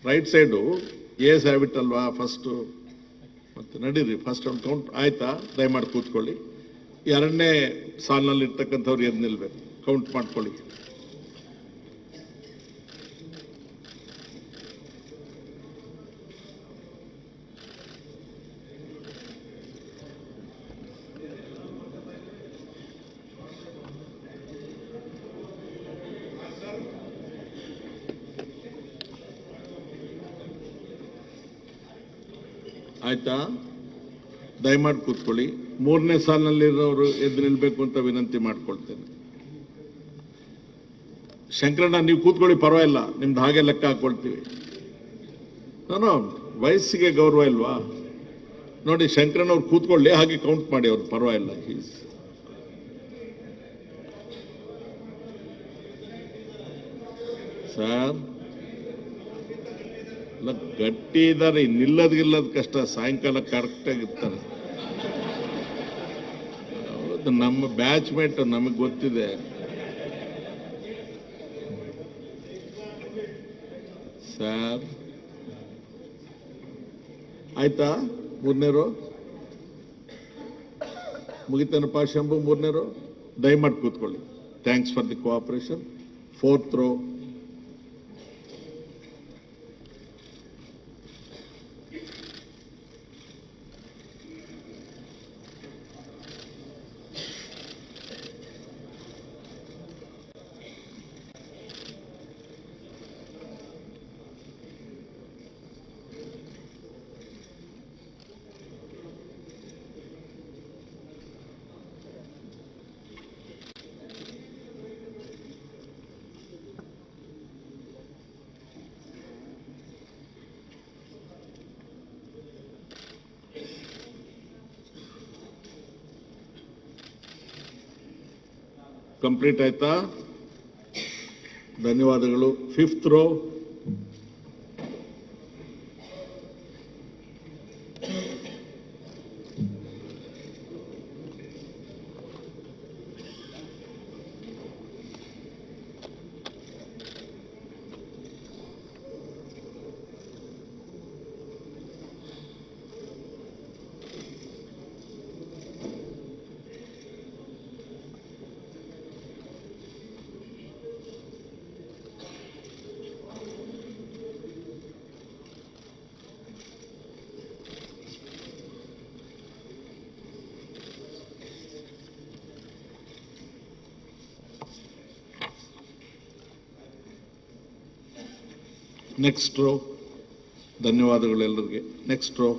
Right side ಏಸ್ ಆಗ್ಬಿಟ್ಟಲ್ವಾ first, ಮತ್ತೆ ನಡೀರಿ first ಒಂದು ಕೌಂಟ್ ಆಯ್ತಾ? ದಯಮಾಡಿ ಕೂತ್ಕೊಳ್ಳಿ. ಎರಡನೇ ಸಾಲಿನಲ್ಲಿ ಇರ್ತಕ್ಕಂಥವ್ರು ಎದ್ದು ನಿಲ್ಬೇಕು, ಕೌಂಟ್ ಮಾಡ್ಕೊಳ್ಳಿ. ಆಯ್ತಾ? ದಯಮಾಡಿ ಕೂತ್ಕೊಳ್ಳಿ. ಮೂರನೇ ಸಾಲಿನಲ್ಲಿರೋರು ಎದ್ದು ನಿಲ್ಬೇಕು ಅಂತ ವಿನಂತಿ ಮಾಡ್ಕೊಳ್ತೇನೆ. ಶಂಕರಣ್ಣ ನೀವು ಕೂತ್ಕೊಳ್ಳಿ, ಪರವಾಗಿಲ್ಲ, ನಿಮ್ದು ಹಾಗೆ ಲೆಕ್ಕ ಹಾಕೊಳ್ತೀವಿ. ನಾನು ವಯಸ್ಸಿಗೆ ಗೌರವ ಇಲ್ವಾ? ನೋಡಿ ಶಂಕರಣ್ಣ ಅವ್ರು ಕೂತ್ಕೊಳ್ಳಿ, ಹಾಗೆ ಕೌಂಟ್ ಮಾಡಿ ಅವ್ರು, ಪರವಾಗಿಲ್ಲ. ಸರ್ ಎಲ್ಲ ಗಟ್ಟಿ ಇದ್ದಾರೆ, ನಿಲ್ಲದ್ ಕಷ್ಟ, ಸಾಯಂಕಾಲ ಕರೆಕ್ಟ್ ಆಗಿರ್ತಾರೆ. ಹೌದು, ನಮ್ಮ ಬ್ಯಾಚ್ ಮೇಟ್ ನಮಗೆ ಗೊತ್ತಿದೆ. ಸರ್ ಆಯ್ತಾ? ಮೂರನೇರು ಮುಗಿತೇನಪ್ಪ ಶಂಭು? ಮೂರನೇರು ದಯಮಾಡಿ ಕೂತ್ಕೊಳ್ಳಿ. Thanks for the cooperation. Fourth row complete ಆಯ್ತಾ? ಧನ್ಯವಾದಗಳು. Fifth row next row. ಧನ್ಯವಾದಗಳು ಎಲ್ಲರಿಗೆ. ನೆಕ್ಸ್ಟ್ ರೋ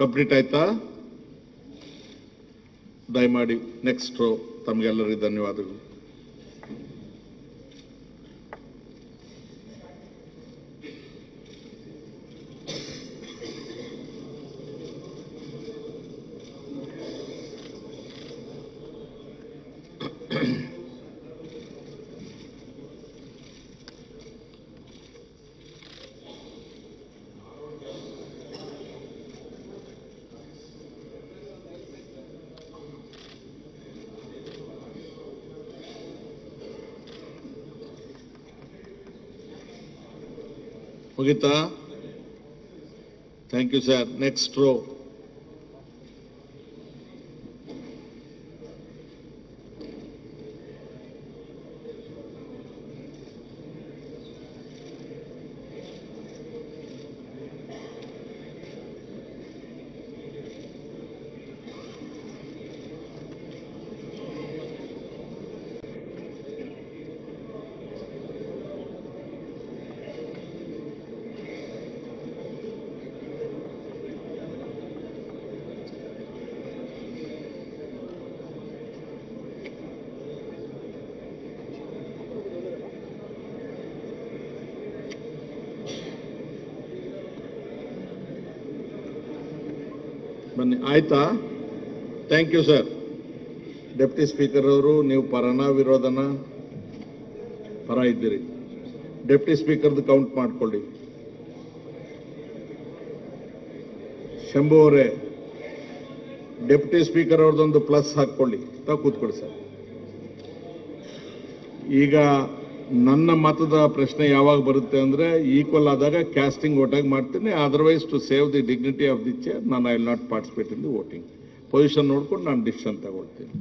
ಕಂಪ್ಲೀಟ್ ಆಯ್ತಾ? ದಯಮಾಡಿ ನೆಕ್ಸ್ಟ್ ರೋ. ತಮಗೆಲ್ಲರಿಗೂ ಧನ್ಯವಾದಗಳು. ಮುಗಿತಾ? Thank you sir. Next row. ಬನ್ನಿ, ಆಯ್ತಾ? Thank you sir. Deputy speaker ಅವರು, ನೀವು ಪರನ ವಿರೋಧನ? ಪರ ಇದ್ದೀರಿ. ಡೆಪ್ಟಿ ಸ್ಪೀಕರ್ದು ಕೌಂಟ್ ಮಾಡ್ಕೊಳ್ಳಿ. ಶಂಭು ಅವರೇ, ಡೆಪ್ಟಿ ಸ್ಪೀಕರ್ ಅವ್ರದ್ದೊಂದು ಪ್ಲಸ್ ಹಾಕ್ಕೊಳ್ಳಿ. ತಾವು ಕೂತ್ಕೊಳ್ಳಿ ಸರ್. ಈಗ ನನ್ನ ಮತದ ಪ್ರಶ್ನೆ ಯಾವಾಗ ಬರುತ್ತೆ ಅಂದರೆ, ಈಕ್ವಲ್ ಆದಾಗ ಕ್ಯಾಸ್ಟಿಂಗ್ ವೋಟಾಗಿ ಮಾಡ್ತೀನಿ. Otherwise to save the dignity of the chair ನಾನು I will not participate in the voting. Position ನೋಡ್ಕೊಂಡು ನಾನು ಡಿಸಿಷನ್ ತಗೊಳ್ತೀನಿ.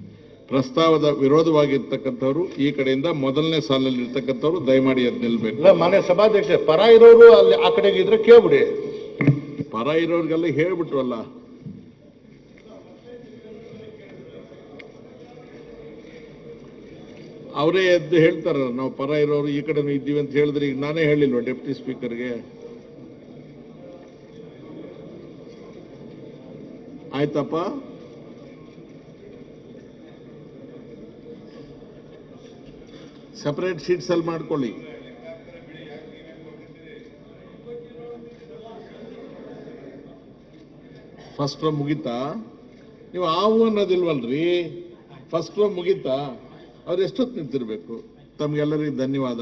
ಪ್ರಸ್ತಾವದ ವಿರೋಧವಾಗಿರ್ತಕ್ಕಂಥವ್ರು ಈ ಕಡೆಯಿಂದ ಮೊದಲನೇ ಸಾಲಿನಲ್ಲಿ ಇರ್ತಕ್ಕಂಥವ್ರು ದಯಮಾಡಿ ಎದ್ದು ನಿಲ್ಬೇಕು. ಇಲ್ಲ, ಮಾನ್ಯ ಸಭಾಧ್ಯಕ್ಷ, ಪರ ಇರೋರು ಅಲ್ಲಿ ಆ ಕಡೆಗೆ ಇದ್ರೆ ಕೇಳ್ಬಿಡಿ. ಪರ ಇರೋರಿಗೆಲ್ಲ ಹೇಳ್ಬಿಟ್ವಲ್ಲ. ಅವರೇ ಎದ್ದು ಹೇಳ್ತಾರ, ನಾವು ಪರ ಇರೋರು ಈ ಕಡೆ ಇದ್ದೀವಿ ಅಂತ ಹೇಳಿದ್ರೆ. ಈಗ ನಾನೇ ಹೇಳಿಲ್ವ ಡೆಪ್ಟಿ ಸ್ಪೀಕರ್ಗೆ? ಆಯ್ತಪ್ಪ. ಸಪರೇಟ್ ಶೀಟ್ಸ್ ಅಲ್ಲಿ ಮಾಡ್ಕೊಳ್ಳಿ. ಫಸ್ಟ್ ರೋ ಮುಗೀತಾ? ನೀವು ಆವು ಅನ್ನೋದಿಲ್ವಲ್ರಿ? ಫಸ್ಟ್ ರೋ ಮುಗೀತಾ? ಅವ್ರು ಎಷ್ಟೊತ್ತು ನಿಂತಿರ್ಬೇಕು? ತಮ್ಗೆಲ್ಲರಿಗೂ ಧನ್ಯವಾದ.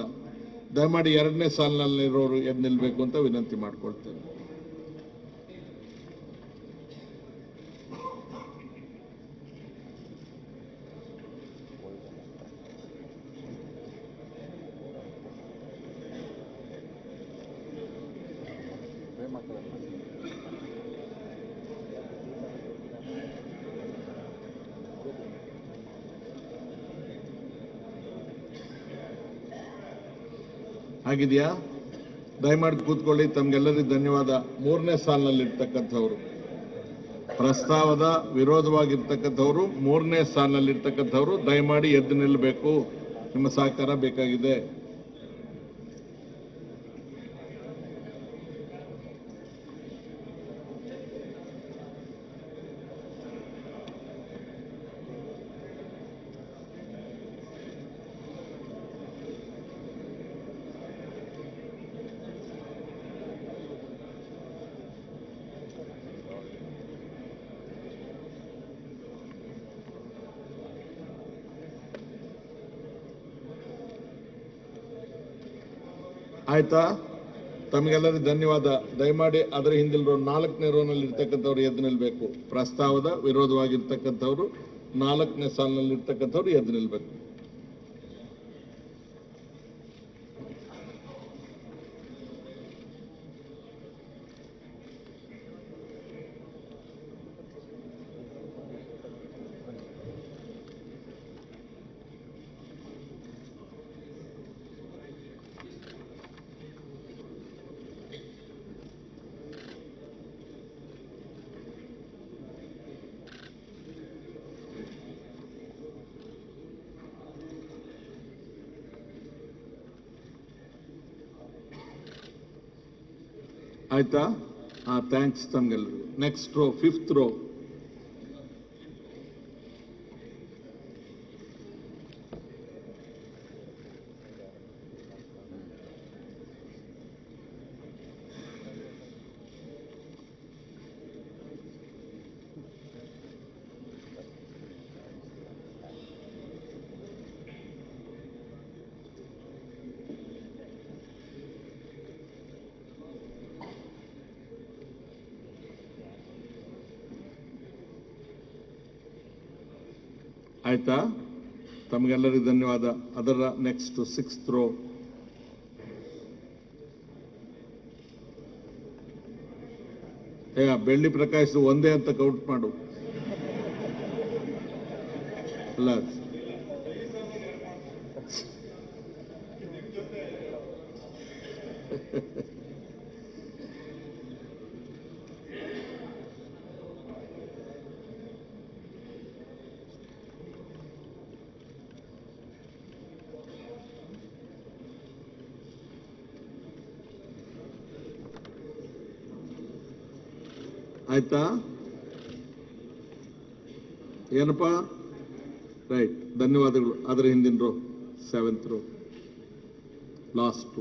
ದಯಮಾಡಿ ಎರಡನೇ ಸಾಲಿನಲ್ಲಿರೋರು ಎದ್ದು ನಿಲ್ಬೇಕು ಅಂತ ವಿನಂತಿ ಮಾಡ್ಕೊಳ್ತೇನೆ. ಆಗಿದೆಯಾ? ದಯಮಾಡಿ ಕೂತ್ಕೊಳ್ಳಿ. ತಮ್ಗೆಲ್ಲರಿಗೂ ಧನ್ಯವಾದ. ಮೂರನೇ ಸಾಲಿನಲ್ಲಿರ್ತಕ್ಕಂಥವ್ರು, ಪ್ರಸ್ತಾವದ ವಿರೋಧವಾಗಿರ್ತಕ್ಕಂಥವ್ರು, ಮೂರನೇ ಸಾಲಿನಲ್ಲಿರ್ತಕ್ಕಂಥವ್ರು ದಯಮಾಡಿ ಎದ್ದು ನಿಲ್ಲಬೇಕು. ನಿಮ್ಮ ಸಹಕಾರ ಬೇಕಾಗಿದೆ. ಆಯ್ತಾ? ತಮಗೆಲ್ಲರಿಗೂ ಧನ್ಯವಾದ. ದಯಮಾಡಿ ಅದರ ಹಿಂದಿರೋ ನಾಲ್ಕನೇ ರೋನಲ್ಲಿ ಇರ್ತಕ್ಕಂಥವ್ರು ಎದ್ದು ನಿಲ್ಬೇಕು. ಪ್ರಸ್ತಾವದ ವಿರೋಧವಾಗಿರ್ತಕ್ಕಂಥವ್ರು ನಾಲ್ಕನೇ ಸಾಲಿನಲ್ಲಿ ಇರ್ತಕ್ಕಂಥವ್ರು ಎದ್ದು ನಿಲ್ಬೇಕು. ಆಯ್ತಾ? ಥ್ಯಾಂಕ್ಸ್ ತಮ್ಗೆಲ್ಲರಿಗೂ. Next row, fifth row. ಆಯ್ತಾ? ತಮಗೆಲ್ಲರಿಗೂ ಧನ್ಯವಾದ. ಅದರ next sixth rho. Belli Prakash ಒಂದೇ ಅಂತ ಕೌಂಟ್ ಮಾಡು. ಅಲ್ಲ, ಆಯ್ತಾ? ಏನಪ್ಪ? ರೈಟ್, ಧನ್ಯವಾದಗಳು. ಅದರ ಹಿಂದಿನ ರೋ, ಸೆವೆಂತ್ ರೋ, ಲಾಸ್ಟ್.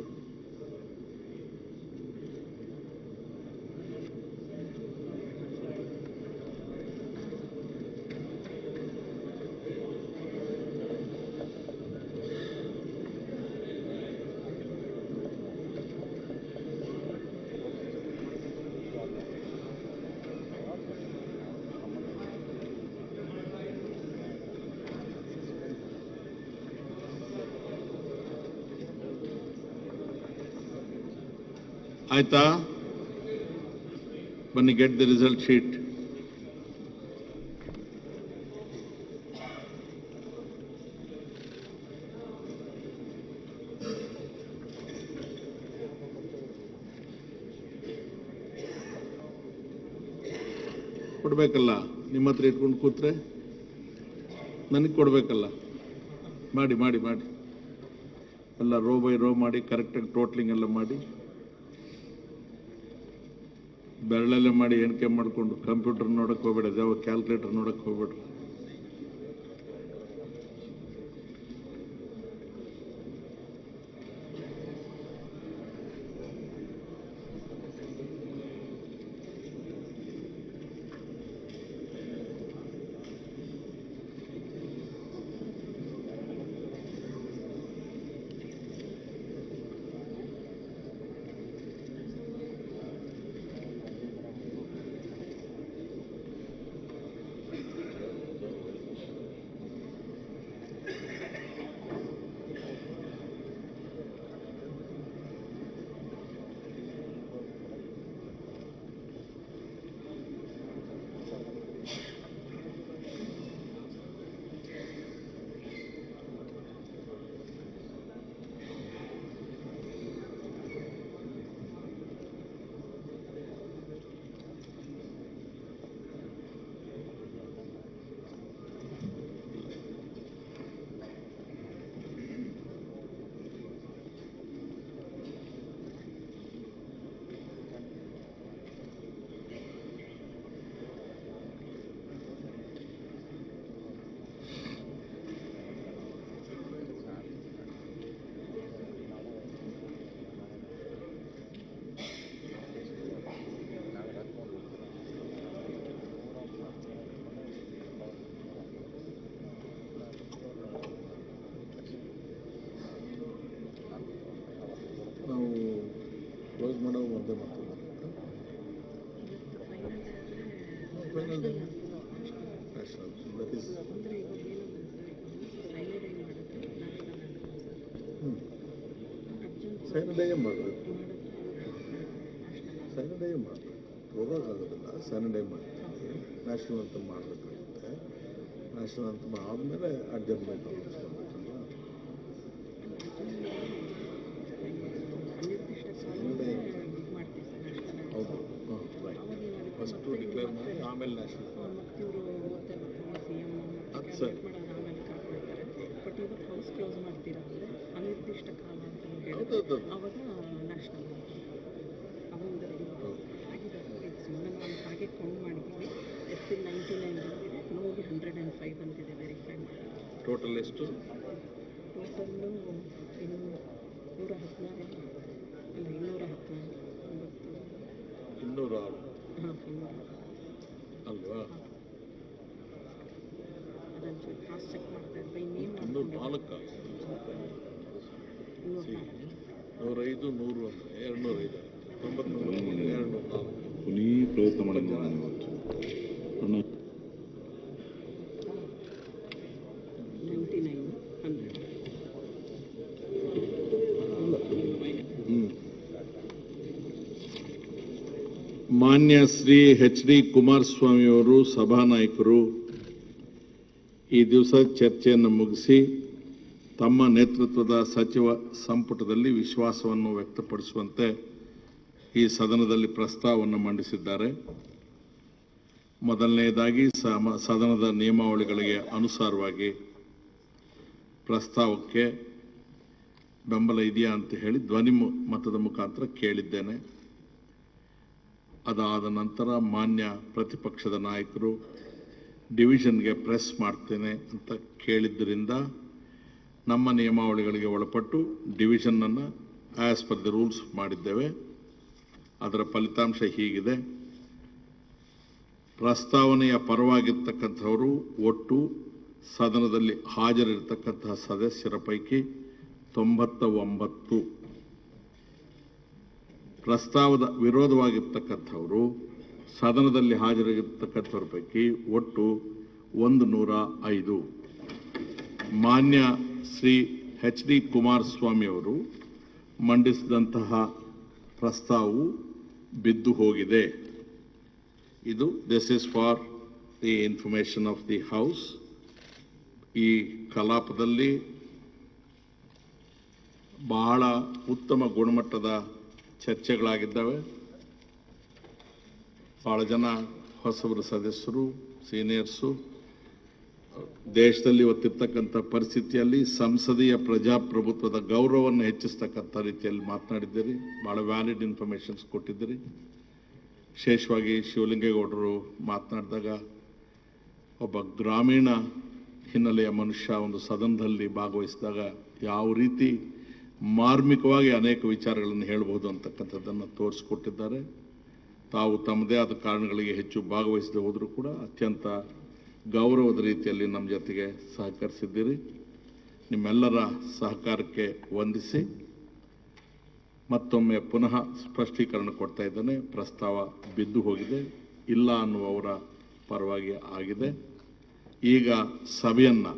ಆಯ್ತಾ? ಬನ್ನಿ, ಗೆಟ್ ದ ರಿಸಲ್ಟ್ ಶೀಟ್. ಕೊಡ್ಬೇಕಲ್ಲ, ನಿಮ್ಮ ಹತ್ರ ಇಟ್ಕೊಂಡು ಕೂತ್ರೆ ನನಗೆ ಕೊಡ್ಬೇಕಲ್ಲ. ಮಾಡಿ ಮಾಡಿ ಮಾಡಿ ಎಲ್ಲ ರೋ ಬೈ ರೋ ಮಾಡಿ, ಕರೆಕ್ಟಾಗಿ ಟೋಟ್ಲಿಂಗ್ ಎಲ್ಲ ಮಾಡಿ, ಬೆರಳಲ್ಲೇ ಮಾಡಿ, ಎಣಿಕೆ ಮಾಡಿಕೊಂಡು ಕಂಪ್ಯೂಟರ್ ನೋಡಕ್ಕೆ ಹೋಗ್ಬೇಡ, ಯಾವ ಕ್ಯಾಲ್ಕುಲೇಟರ್ ನೋಡಕ್ಕೆ ಹೋಗ್ಬೇಡ್ರಿ. ನಾವು ಕ್ಲೋಸ್ ಮಾಡೋ ಒಂದೇ ಸ್ಯಾನಿಟೈಸ್ ಮಾಡಬೇಕು, ಸ್ಯಾನಿಟೈಸ್ ಮಾಡಬೇಕು, ಹೋಗೋಕ್ಕಾಗೋದಿಲ್ಲ. ಸ್ಯಾನಿಟೈಸ್ ಮಾಡ್ತೀವಿ, ನ್ಯಾಷನಲ್ ಅಂತ ಮಾಡಬೇಕಾಗುತ್ತೆ. ನ್ಯಾಷನಲ್ ಅಂತ ಆದಮೇಲೆ ಅಡ್ಜಸ್ಟ್ಮೆಂಟ್ ಹೌದು. ಫಸ್ಟು ಡಿಕ್ಲೇರ್ ಮಾಡಿ ಆಮೇಲೆ ನ್ಯಾಷನಲ್. ಅದು ಸರಿ. ಬಟ್ ಇವತ್ತು ಹೌಸ್ ಕ್ಲೋಸ್ ಮಾಡ್ತೀರಾ ಅಂದರೆ ಅನಿರ್ದಿಷ್ಟ ಕಾಲ ಅಂತ ಹೌದು. ಅವಾಗ ನ್ಯಾಷನಲ್ ಅವಾಗ ಆಗಿದೆ. ಸುಮ್ಮನೆ ನಾವು ಹಾಗೆ ಕೌಂಟ್ ಮಾಡಿದ್ದೀವಿ. April 99 ಬಂದಿದೆ, ನೋಗಿ 105 ಬಂದಿದೆ ವೆರಿಫೈ ಮಾಡಿ. ಟೋಟಲ್ ಎಷ್ಟು? ಟೋಟಲ್ಲು 216 ಅಲ್ಲ 216 206 ಹಾಂ 206 ಅಲ್ವಾ? ಅದನ್ನು ಕ್ರಾಸ್ ಚೆಕ್ ಮಾಡ್ತಾ ಇದ್ದೆ. ಇನ್ನೇನು 204 105 100 205 93 204 ಹುಲಿ ಪ್ರಯತ್ನ ಮಾಡಿದ್ದೆ ನಾನು ಇವತ್ತು. 99 100 ಮಾನ್ಯ ಶ್ರೀ ಎಚ್ ಡಿ ಕುಮಾರಸ್ವಾಮಿಯವರು ಸಭಾನಾಯಕರು ಈ ದಿವಸ ಚರ್ಚೆಯನ್ನು ಮುಗಿಸಿ ತಮ್ಮ ನೇತೃತ್ವದ ಸಚಿವ ಸಂಪುಟದಲ್ಲಿ ವಿಶ್ವಾಸವನ್ನು ವ್ಯಕ್ತಪಡಿಸುವಂತೆ ಈ ಸದನದಲ್ಲಿ ಪ್ರಸ್ತಾವವನ್ನು ಮಂಡಿಸಿದ್ದಾರೆ. ಮೊದಲನೆಯದಾಗಿ ಸದನದ ನಿಯಮಾವಳಿಗಳಿಗೆ ಅನುಸಾರವಾಗಿ ಪ್ರಸ್ತಾವಕ್ಕೆ ಬೆಂಬಲ ಇದೆಯಾ ಅಂತ ಹೇಳಿ ಧ್ವನಿ ಮತದ ಮುಖಾಂತರ ಕೇಳಿದ್ದೇನೆ. ಅದಾದ ನಂತರ ಮಾನ್ಯ ಪ್ರತಿಪಕ್ಷದ ನಾಯಕರು ಡಿವಿಷನ್ಗೆ ಪ್ರೆಸ್ ಮಾಡ್ತೇನೆ ಅಂತ ಕೇಳಿದ್ದರಿಂದ ನಮ್ಮ ನಿಯಮಾವಳಿಗಳಿಗೆ ಒಳಪಟ್ಟು ಡಿವಿಷನ್ನನ್ನು ಆ್ಯಸ್ ಪರ್ ದ ರೂಲ್ಸ್ ಮಾಡಿದ್ದೇವೆ. ಅದರ ಫಲಿತಾಂಶ ಹೀಗಿದೆ. ಪ್ರಸ್ತಾವನೆಯ ಪರವಾಗಿರ್ತಕ್ಕಂಥವರು ಒಟ್ಟು ಸದನದಲ್ಲಿ ಹಾಜರಿರ್ತಕ್ಕಂತಹ ಸದಸ್ಯರ ಪೈಕಿ 99, ಪ್ರಸ್ತಾವದ ವಿರೋಧವಾಗಿರ್ತಕ್ಕಂಥವರು ಸದನದಲ್ಲಿ ಹಾಜರಿರ್ತಕ್ಕಂಥವ್ರ ಪೈಕಿ ಒಟ್ಟು 105. ಮಾನ್ಯ ಶ್ರೀ ಎಚ್ ಡಿ ಕುಮಾರಸ್ವಾಮಿ ಅವರು ಮಂಡಿಸಿದಂತಹ ಪ್ರಸ್ತಾವವು ಬಿದ್ದು ಹೋಗಿದೆ. ಇದು this is for the information of the house. ಈ ಕಲಾಪದಲ್ಲಿ ಬಹಳ ಉತ್ತಮ ಗುಣಮಟ್ಟದ ಚರ್ಚೆಗಳಾಗಿದ್ದಾವೆ. ಬಹಳ ಜನ ಹೊಸಬರು ಸದಸ್ಯರು, ಸೀನಿಯರ್ಸು, ದೇಶದಲ್ಲಿ ಇವತ್ತಿರ್ತಕ್ಕಂಥ ಪರಿಸ್ಥಿತಿಯಲ್ಲಿ ಸಂಸದೀಯ ಪ್ರಜಾಪ್ರಭುತ್ವದ ಗೌರವವನ್ನು ಹೆಚ್ಚಿಸ್ತಕ್ಕಂಥ ರೀತಿಯಲ್ಲಿ ಮಾತನಾಡಿದ್ದೀರಿ. ಭಾಳ ವ್ಯಾಲಿಡ್ ಇನ್ಫಾರ್ಮೇಷನ್ಸ್ ಕೊಟ್ಟಿದ್ದೀರಿ. ವಿಶೇಷವಾಗಿ ಶಿವಲಿಂಗೇಗೌಡರು ಮಾತನಾಡಿದಾಗ ಒಬ್ಬ ಗ್ರಾಮೀಣ ಹಿನ್ನೆಲೆಯ ಮನುಷ್ಯ ಒಂದು ಸದನದಲ್ಲಿ ಭಾಗವಹಿಸಿದಾಗ ಯಾವ ರೀತಿ ಮಾರ್ಮಿಕವಾಗಿ ಅನೇಕ ವಿಚಾರಗಳನ್ನು ಹೇಳ್ಬೋದು ಅಂತಕ್ಕಂಥದ್ದನ್ನು ತೋರಿಸ್ಕೊಟ್ಟಿದ್ದಾರೆ. ತಾವು ತಮ್ಮದೇ ಆದ ಕಾರಣಗಳಿಗೆ ಹೆಚ್ಚು ಭಾಗವಹಿಸದೆ ಹೋದರೂ ಕೂಡ ಅತ್ಯಂತ ಗೌರವದ ರೀತಿಯಲ್ಲಿ ನಮ್ಮ ಜೊತೆಗೆ ಸಹಕರಿಸಿದ್ದೀರಿ. ನಿಮ್ಮೆಲ್ಲರ ಸಹಕಾರಕ್ಕೆ ವಂದಿಸಿ ಮತ್ತೊಮ್ಮೆ ಪುನಃ ಸ್ಪಷ್ಟೀಕರಣ ಕೊಡ್ತಾ ಇದ್ದೇನೆ. ಪ್ರಸ್ತಾವ ಬಿದ್ದು ಹೋಗಿದೆ, ಇಲ್ಲ ಅನ್ನುವವರ ಪರವಾಗಿ ಆಗಿದೆ. ಈಗ ಸಭೆಯನ್ನು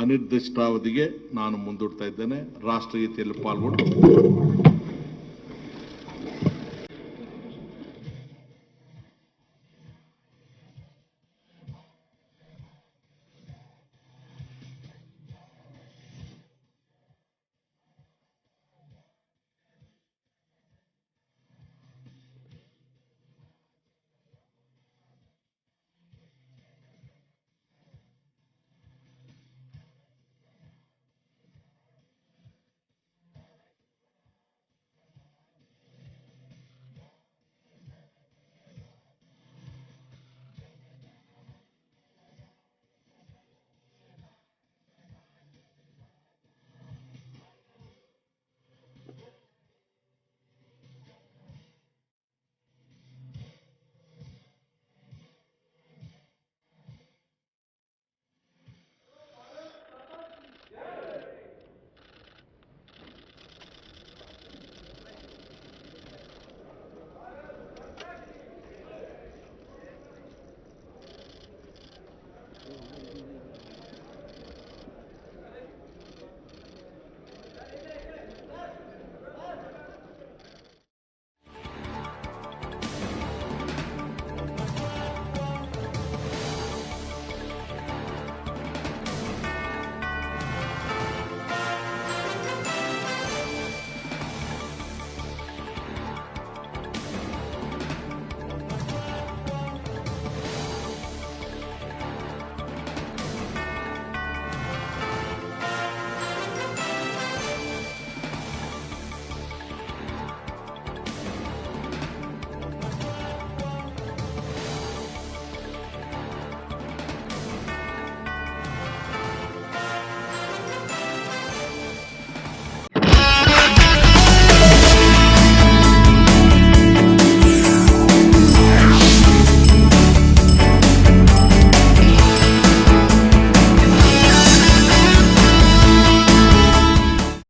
ಅನಿರ್ದಿಷ್ಟಾವಧಿಗೆ ನಾನು ಮುಂದೂಡ್ತಾ ಇದ್ದೇನೆ. ರಾಷ್ಟ್ರಗೀತೆಯಲ್ಲಿ ಪಾಲ್ಗೊಂಡು